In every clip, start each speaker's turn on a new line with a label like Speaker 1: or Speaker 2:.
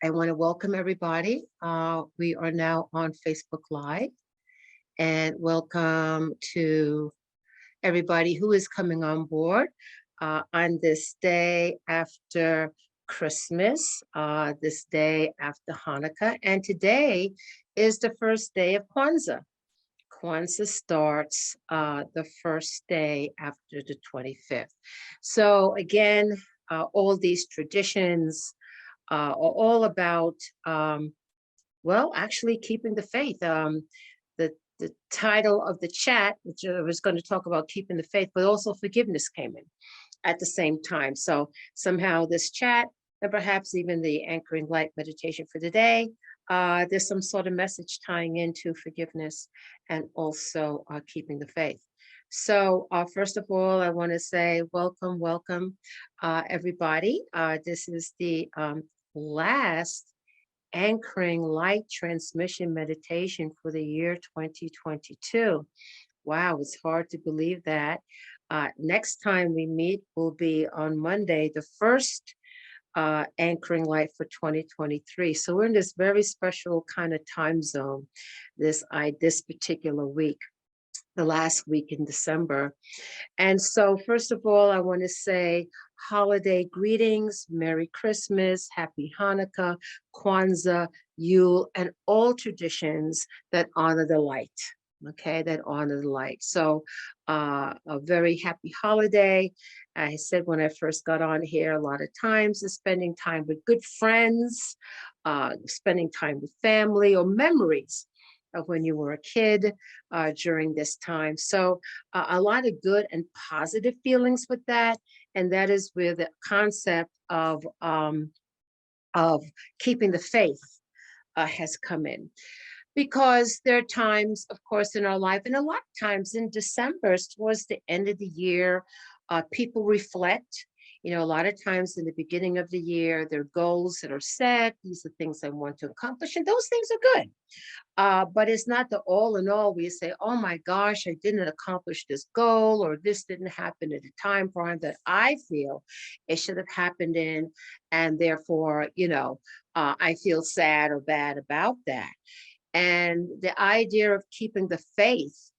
Speaker 1: I want to welcome everybody. We are now on Facebook Live, and welcome to everybody who is coming on board on this day after Christmas, this day after Hanukkah, and today is the first day of Kwanzaa. Kwanzaa starts the first day after the 25th. So again, all these traditions are all about, well, actually keeping the faith. The title of the chat, which I was going to talk about keeping the faith, but also forgiveness came in at the same time. So somehow this chat and perhaps even the anchoring light meditation for today, there's some sort of message tying into forgiveness and also keeping the faith. So first of all, I want to say welcome, everybody. This is the last anchoring light transmission meditation for the year 2022. Wow, it's hard to believe that. Next time we meet will be on Monday, the first anchoring light for 2023. So we're in this very special kind of time zone this particular week, the last week in December. And so first of all, I want to say holiday greetings, Merry Christmas, Happy Hanukkah, Kwanzaa, Yule, and all traditions that honor the light. Okay, that honor the light. So a very happy holiday. I said when I first got on here, a lot of times is spending time with good friends, spending time with family, or memories of when you were a kid during this time. So a lot of good and positive feelings with that. And that is where the concept of keeping the faith has come in. Because there are times, of course, in our life, and a lot of times in December, towards the end of the year, people reflect. You know, a lot of times in the beginning of the year, there are goals that are set. These are things I want to accomplish, and those things are good. But it's not the all in all where you say, oh my gosh, I didn't accomplish this goal, or this didn't happen at a time frame that I feel it should have happened in. And therefore, I feel sad or bad about that. And the idea of keeping the faith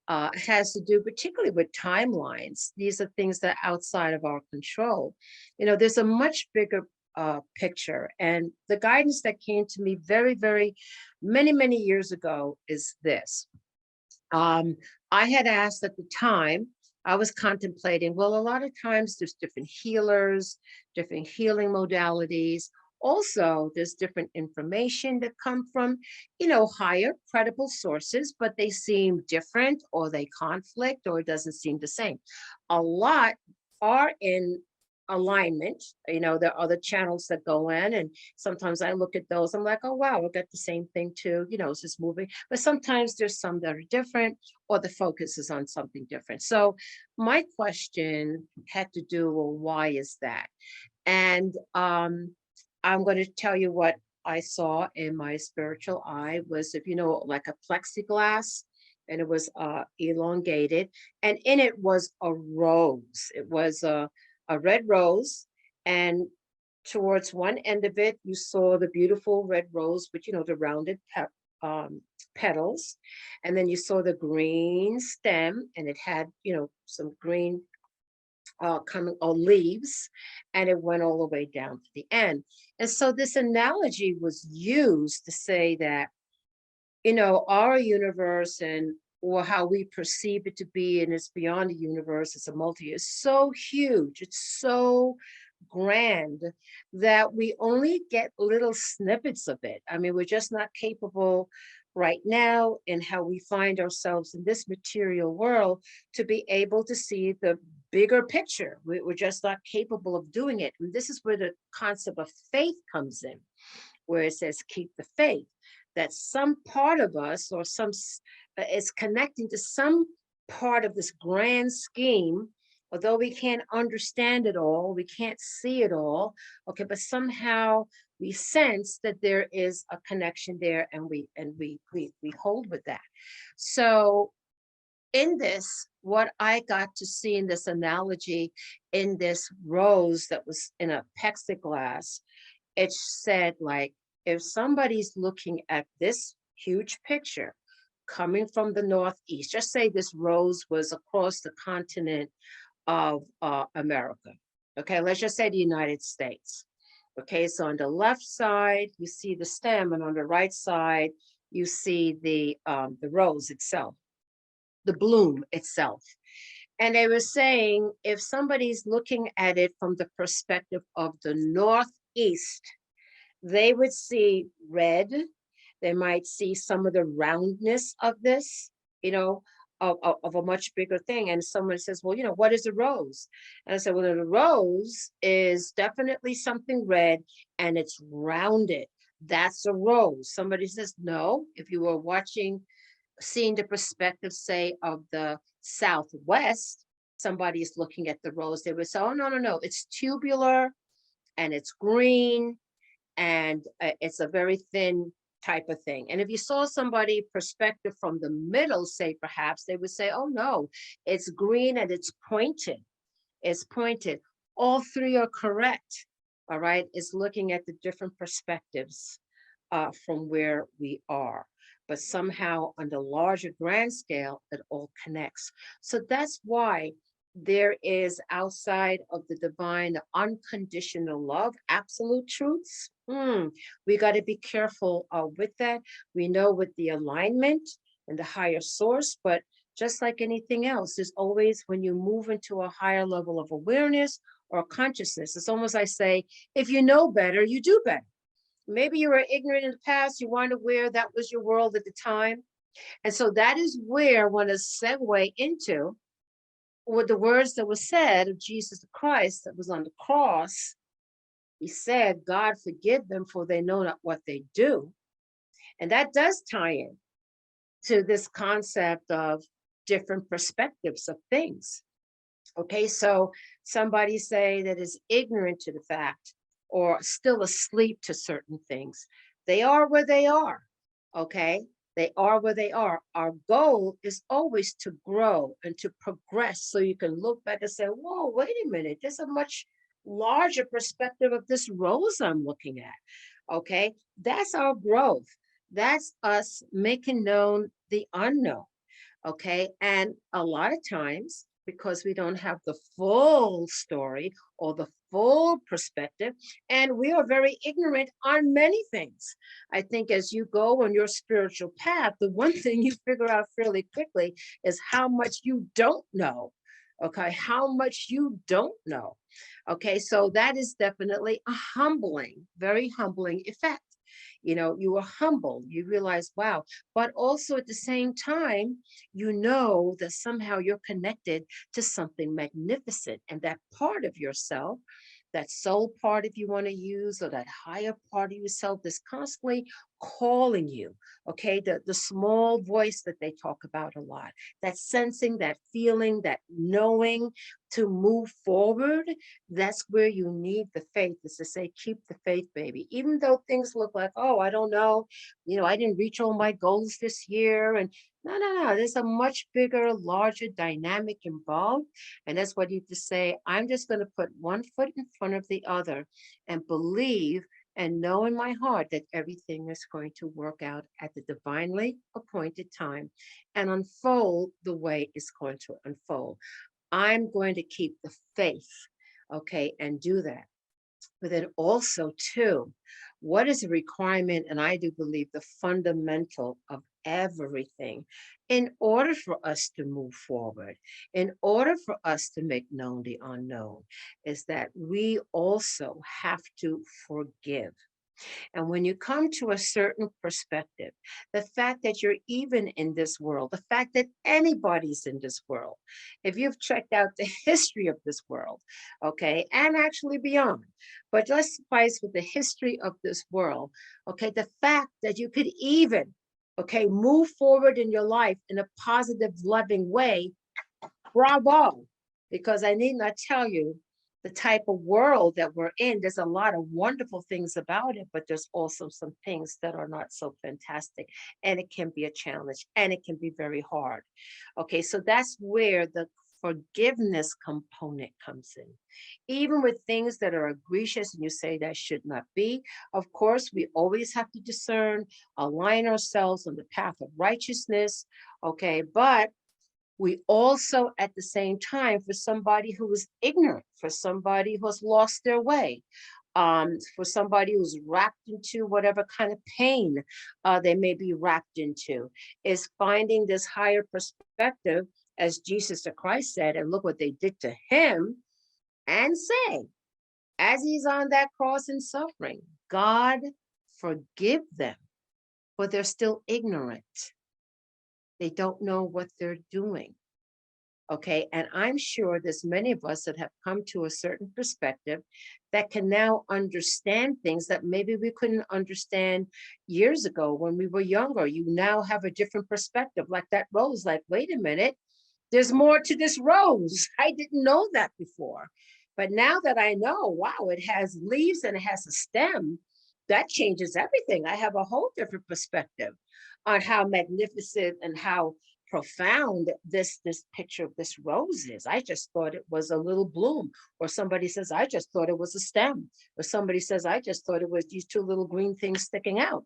Speaker 1: has to do particularly with timelines. These are things that are outside of our control. There's a much bigger picture. And the guidance that came to me many years ago is this. I had asked at the time, I was contemplating, well, a lot of times there's different healers, different healing modalities. Also, there's different information that come from, higher credible sources, but they seem different or they conflict or it doesn't seem the same. A lot are in alignment. There are other channels that go in, and sometimes I look at those, I'm like, oh, wow, I got the same thing too. It's just moving. But sometimes there's some that are different or the focus is on something different. So my question had to do with why is that? And I'm going to tell you what I saw in my spiritual eye was, like a plexiglass, and it was elongated, and in it was a rose. It was a red rose, and towards one end of it, you saw the beautiful red rose with, the rounded petals, and then you saw the green stem, and it had, some green coming or leaves, and it went all the way down to the end. And so this analogy was used to say that, our universe or how we perceive it to be, and it's beyond the universe, it's a multi, is so huge, it's so grand that we only get little snippets of it. I mean, we're just not capable right now in how we find ourselves in this material world to be able to see the bigger picture. We're just not capable of doing it. And this is where the concept of faith comes in, where it says, keep the faith, that some part of us or is connecting to some part of this grand scheme, although we can't understand it all, we can't see it all, okay, but somehow we sense that there is a connection there, and we hold with that. So in this, what I got to see in this analogy, in this rose that was in a plexiglass, it said, like, if somebody's looking at this huge picture coming from the Northeast, just say this rose was across the continent of America. Okay, let's just say the United States. Okay, so on the left side, you see the stem, and on the right side, you see the rose itself, the bloom itself. And they were saying if somebody's looking at it from the perspective of the Northeast, they would see red. They might see some of the roundness of this, you know, of a much bigger thing. And someone says, well, what is a rose? And I said, well, the rose is definitely something red and it's rounded. That's a rose. Somebody says, no, if you were seeing the perspective, say, of the Southwest, somebody is looking at the rose, they would say, oh, no, no, no, it's tubular and it's green and it's a very thin type of thing. And if you saw somebody perspective from the middle, say perhaps, they would say, oh no, it's green and it's pointed. It's pointed. All three are correct. All right. It's looking at the different perspectives from where we are. But somehow on the larger grand scale, it all connects. So that's why there is outside of the divine unconditional love, absolute truths. We got to be careful with that. We know with the alignment and the higher source, but just like anything else, there's always when you move into a higher level of awareness or consciousness, it's almost like say, if you know better, you do better. Maybe you were ignorant in the past, you weren't aware that was your world at the time. And so that is where I want to segue into with the words that were said of Jesus Christ that was on the cross. He said, God forgive them for they know not what they do. And that does tie in to this concept of different perspectives of things. Okay, so somebody say that is ignorant to the fact or still asleep to certain things. They are where they are. Okay, they are where they are. Our goal is always to grow and to progress so you can look back and say, whoa, wait a minute, there's a much larger perspective of this rose I'm looking at. Okay, that's our growth. That's us making known the unknown. Okay, and a lot of times, because we don't have the full story or the full perspective, and we are very ignorant on many things. I think as you go on your spiritual path, the one thing you figure out fairly quickly is how much you don't know. Okay, how much you don't know. Okay, so that is definitely a humbling, very humbling effect. You are humble, you realize, wow, but also at the same time, you know that somehow you're connected to something magnificent, and that part of yourself, that soul part, if you want to use, or that higher part of yourself is constantly calling you. Okay, the small voice that they talk about a lot, that sensing, that feeling, that knowing to move forward. That's where you need the faith, is to say, keep the faith, baby. Even though things look like, oh, I don't know, I didn't reach all my goals this year. And no, no, no, there's a much bigger, larger dynamic involved. And that's what you have to say, I'm just going to put one foot in front of the other and believe and know in my heart that everything is going to work out at the divinely appointed time and unfold the way it's going to unfold. I'm going to keep the faith, okay, and do that. But then also, too, what is a requirement, and I do believe the fundamental of everything, in order for us to move forward, in order for us to make known the unknown, is that we also have to forgive. And when you come to a certain perspective, the fact that you're even in this world, the fact that anybody's in this world, if you've checked out the history of this world, okay, and actually beyond, but let's suffice with the history of this world, okay, the fact that you could even, okay, move forward in your life in a positive, loving way, bravo, because I need not tell you the type of world that we're in. There's a lot of wonderful things about it, but there's also some things that are not so fantastic. And it can be a challenge and it can be very hard. Okay, so that's where the forgiveness component comes in. Even with things that are egregious and you say that should not be, of course, we always have to discern, align ourselves on the path of righteousness, okay? But we also, at the same time, for somebody who is ignorant, for somebody who has lost their way, for somebody who's wrapped into whatever kind of pain they may be wrapped into, is finding this higher perspective, as Jesus the Christ said, and look what they did to him, and say, as he's on that cross and suffering, God, forgive them, for they're still ignorant. They don't know what they're doing. Okay. And I'm sure there's many of us that have come to a certain perspective that can now understand things that maybe we couldn't understand years ago when we were younger. You now have a different perspective, like that rose, like, wait a minute, there's more to this rose. I didn't know that before. But now that I know, wow, it has leaves and it has a stem, that changes everything. I have a whole different perspective on how magnificent and how profound this picture of this rose is. I just thought it was a little bloom, or somebody says, I just thought it was a stem, or somebody says, I just thought it was these two little green things sticking out.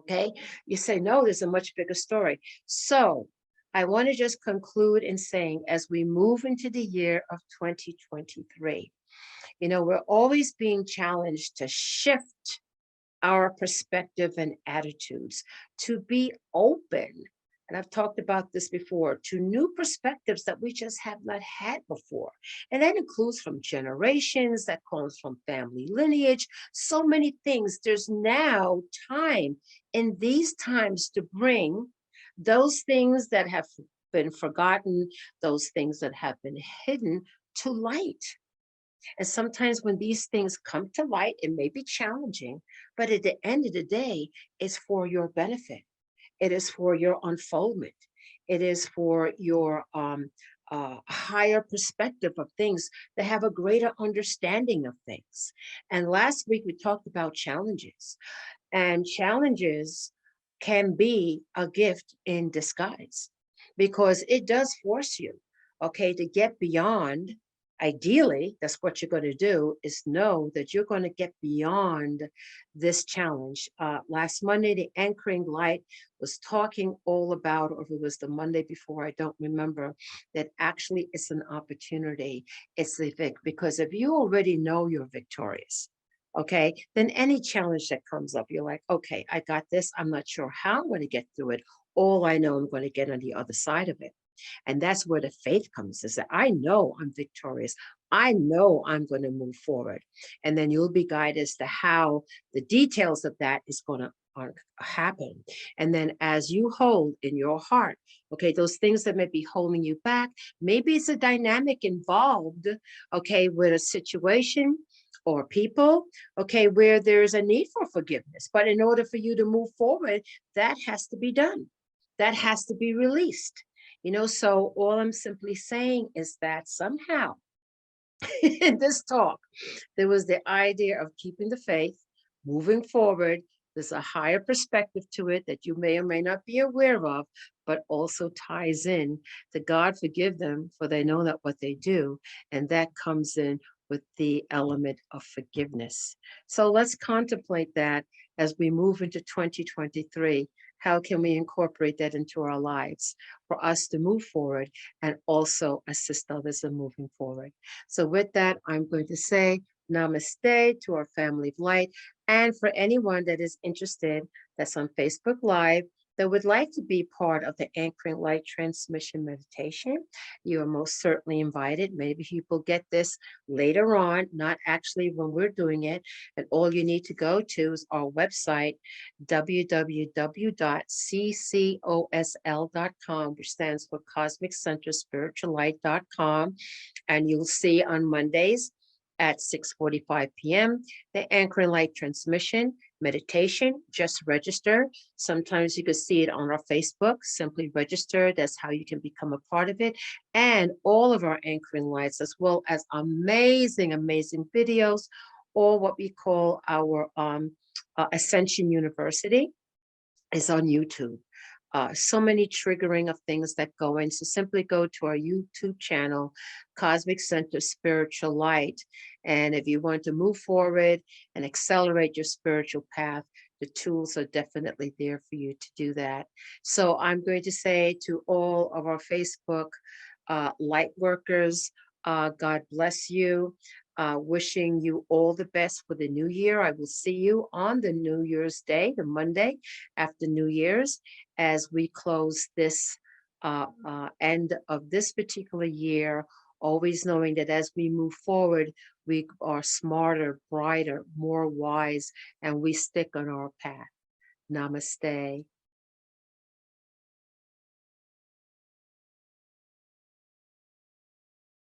Speaker 1: Okay, you say, no, there's a much bigger story. So I want to just conclude in saying, as we move into the year of 2023, you know, we're always being challenged to shift our perspective and attitudes, to be open. And I've talked about this before, to new perspectives that we just have not had before. And that includes from generations, that comes from family lineage, so many things. There's now time in these times to bring those things that have been forgotten, those things that have been hidden, to light. And sometimes when these things come to light, it may be challenging, but at the end of the day, it's for your benefit. It is for your unfoldment. It is for your higher perspective of things, to have a greater understanding of things. And last week we talked about challenges, and challenges can be a gift in disguise, because it does force you, okay, to get beyond. Ideally, that's what you're going to do, is know that you're going to get beyond this challenge. Last Monday, the anchoring light was talking all about, or if it was the Monday before, I don't remember, that actually it's an opportunity. It's the because if you already know you're victorious, okay, then any challenge that comes up, you're like, okay, I got this. I'm not sure how I'm going to get through it. All I know, I'm going to get on the other side of it. And that's where the faith comes, is that I know I'm victorious. I know I'm going to move forward. And then you'll be guided as to how the details of that is going to happen. And then as you hold in your heart, okay, those things that may be holding you back, maybe it's a dynamic involved, okay, with a situation or people, okay, where there's a need for forgiveness. But in order for you to move forward, that has to be done. That has to be released. You know, so all I'm simply saying is that somehow in this talk, there was the idea of keeping the faith, moving forward. There's a higher perspective to it that you may or may not be aware of, but also ties in to God forgive them, for they know not what they do. And that comes in with the element of forgiveness. So let's contemplate that as we move into 2023. How can we incorporate that into our lives for us to move forward and also assist others in moving forward? So with that, I'm going to say namaste to our family of light. And for anyone that is interested, that's on Facebook Live, that would like to be part of the Anchoring Light Transmission Meditation, you are most certainly invited. Maybe people get this later on, not actually when we're doing it. And all you need to go to is our website, www.ccosl.com, which stands for Cosmic Center Spiritual Light.com. And you'll see on Mondays at 6:45 p.m. the Anchoring Light Transmission Meditation. Just register. Sometimes you can see it on our Facebook. Simply register. That's how you can become a part of it. And all of our anchoring lights, as well as amazing, amazing videos, or what we call our Ascension University, is on YouTube. So many triggering of things that go in. So simply go to our YouTube channel, Cosmic Center Spiritual Light. And if you want to move forward and accelerate your spiritual path, the tools are definitely there for you to do that. So I'm going to say to all of our Facebook light workers, God bless you. Wishing you all the best for the new year. I will see you on the New Year's Day, the Monday after New Year's, as we close this end of this particular year, always knowing that as we move forward, we are smarter, brighter, more wise, and we stick on our path. Namaste.